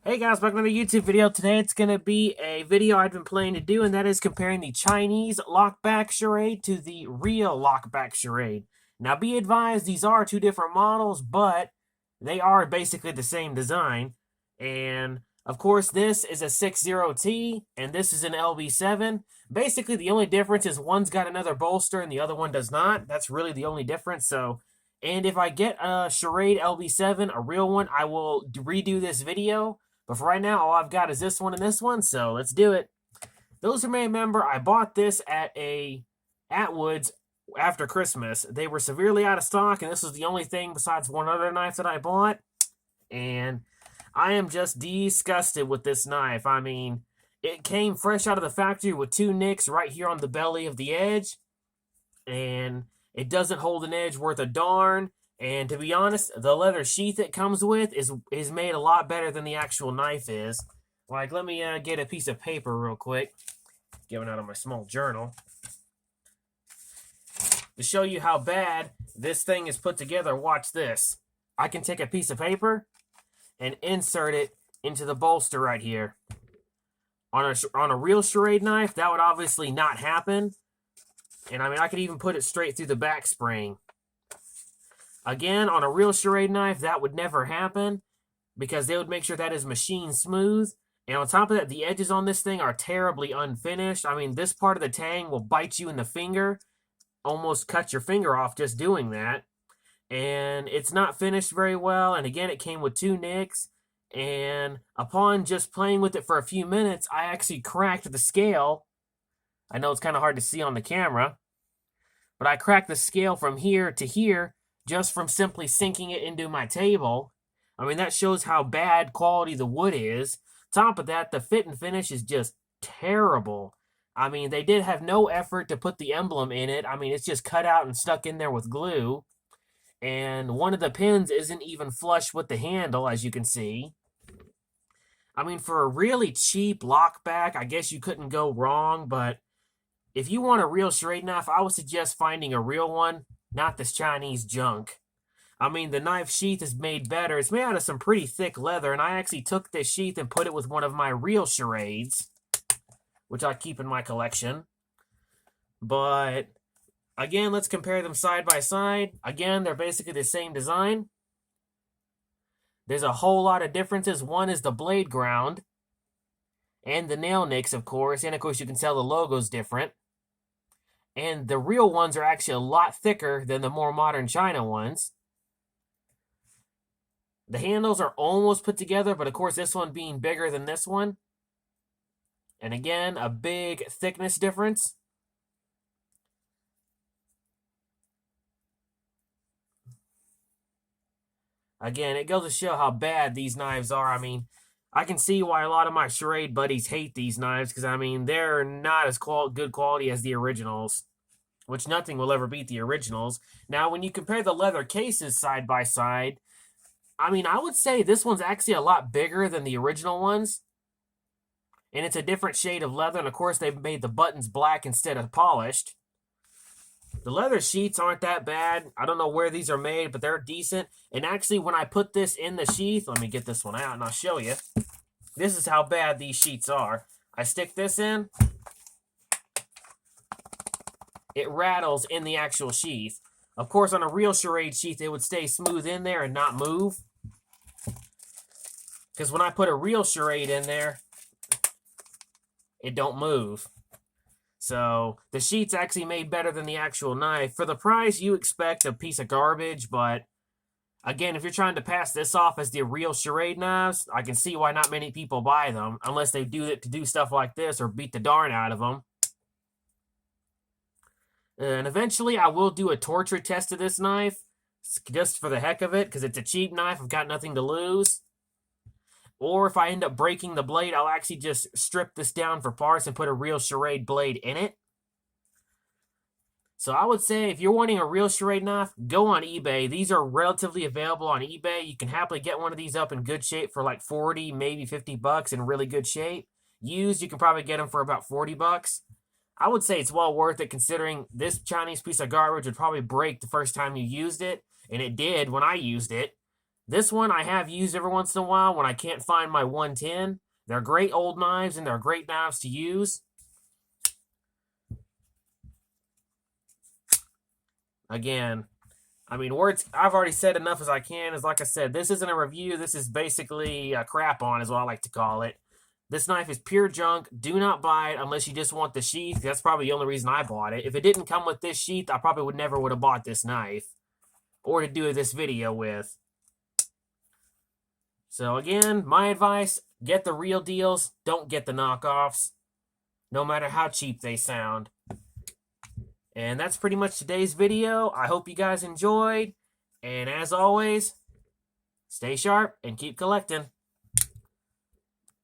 Hey guys, welcome to the YouTube video. Today it's going to be a video I've been planning to do, and that is comparing the Chinese lockback charade to the real lockback charade. Now be advised, these are two different models, but they are basically the same design. And of course, this is a 60T, and this is an LB7. Basically, the only difference is one's got another bolster and the other one does not. That's really the only difference. And if I get a charade LB7, a real one, I will redo this video. But for right now, all I've got is this one and this one, so let's do it. Those who may remember, I bought this at Atwood's after Christmas. They were severely out of stock, and this was the only thing besides one other knife that I bought. And I am just disgusted with this knife. I mean, it came fresh out of the factory with 2 nicks right here on the belly of the edge. And it doesn't hold an edge worth a darn. And to be honest, the leather sheath it comes with is made a lot better than the actual knife is. Like, let me get a piece of paper real quick. Getting out of my small journal. To show you how bad this thing is put together, watch this. I can take a piece of paper and insert it into the bolster right here. On a real charade knife, that would obviously not happen. And I mean, I could even put it straight through the back spring. Again, on a real charade knife, that would never happen because they would make sure that is machine smooth. And on top of that, the edges on this thing are terribly unfinished. I mean, this part of the tang will bite you in the finger, almost cut your finger off just doing that. And it's not finished very well. And again, it came with 2 nicks. And upon just playing with it for a few minutes, I actually cracked the scale. I know it's kind of hard to see on the camera, but I cracked the scale from here to here just from simply sinking it into my table. I mean, that shows how bad quality the wood is. Top of that, the fit and finish is just terrible. I mean, they did have no effort to put the emblem in it. I mean, it's just cut out and stuck in there with glue. And one of the pins isn't even flush with the handle, as you can see. I mean, for a really cheap lockback, I guess you couldn't go wrong, but if you want a real charade knife, I would suggest finding a real one, not this Chinese junk. I mean, the knife sheath is made better. It's made out of some pretty thick leather, and I actually took this sheath and put it with one of my real charades, which I keep in my collection. But again, let's compare them side by side. Again, they're basically the same design. There's a whole lot of differences. One is the blade ground and the nail nicks, of course. And of course, you can tell the logo's different. And the real ones are actually a lot thicker than the more modern China ones. The handles are almost put together, but of course this one being bigger than this one. And again, a big thickness difference. Again, it goes to show how bad these knives are. I mean, I can see why a lot of my charade buddies hate these knives because, I mean, they're not as good quality as the originals, which nothing will ever beat the originals. Now, when you compare the leather cases side by side, I mean, I would say this one's actually a lot bigger than the original ones, and it's a different shade of leather, and of course, they've made the buttons black instead of polished. The leather sheets aren't that bad. I don't know where these are made, but they're decent. And actually, when I put this in the sheath, let me get this one out and I'll show you. This is how bad these sheets are. I stick this in. It rattles in the actual sheath. Of course, on a real charade sheath, it would stay smooth in there and not move. Because when I put a real charade in there, it don't move. So, the sheet's actually made better than the actual knife. For the price, you expect a piece of garbage, but again, if you're trying to pass this off as the real charade knives, I can see why not many people buy them, unless they do it to do stuff like this or beat the darn out of them. And eventually, I will do a torture test of this knife, just for the heck of it, because it's a cheap knife, I've got nothing to lose. Or if I end up breaking the blade, I'll actually just strip this down for parts and put a real charade blade in it. So I would say if you're wanting a real charade knife, go on eBay. These are relatively available on eBay. You can happily get one of these up in good shape for like 40, maybe 50 bucks in really good shape. Used, you can probably get them for about 40 bucks. I would say it's well worth it considering this Chinese piece of garbage would probably break the first time you used it. And it did when I used it. This one I have used every once in a while when I can't find my 110. They're great old knives, and they're great knives to use. Again, I mean, I've already said enough as I can. As like I said, this isn't a review. This is basically a crap on, is what I like to call it. This knife is pure junk. Do not buy it unless you just want the sheath. That's probably the only reason I bought it. If it didn't come with this sheath, I probably never would have bought this knife or to do this video with. So again, my advice, get the real deals. Don't get the knockoffs, no matter how cheap they sound. And that's pretty much today's video. I hope you guys enjoyed. And as always, stay sharp and keep collecting.